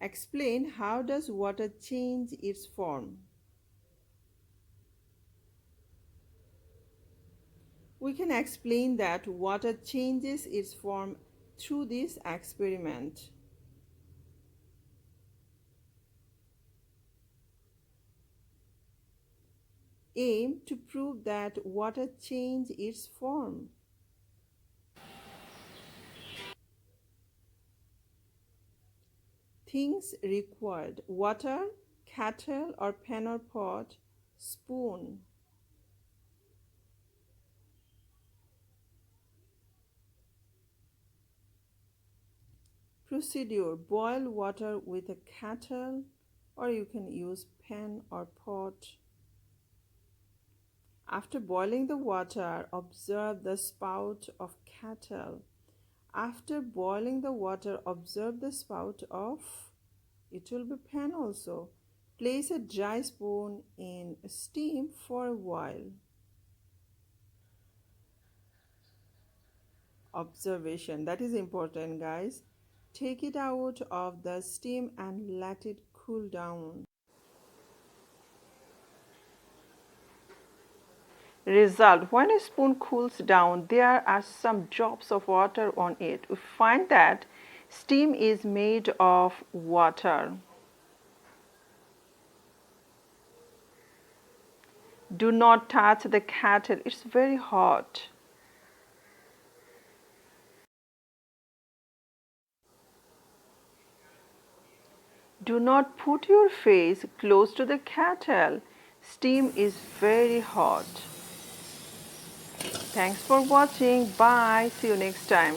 Explain, how does water change its form? We can explain that water changes its form through this experiment. Aim to prove that water changes its form. Things required: water, kettle or pan or pot, spoon. Procedure: boil water with a kettle, or you can use pan or pot. After boiling the water, observe the spout of kettle. After boiling the water, observe the spout of, it will be pan also. Place a dry spoon in steam for a while. Observation, that is important, guys. Take it out of the steam and let it cool down. Result: when a spoon cools down, there are some drops of water on it. We find that steam is made of water. Do not touch the kettle, it's very hot. Do not put your face close to the kettle. Steam is very hot. Thanks for watching. Bye. See you next time.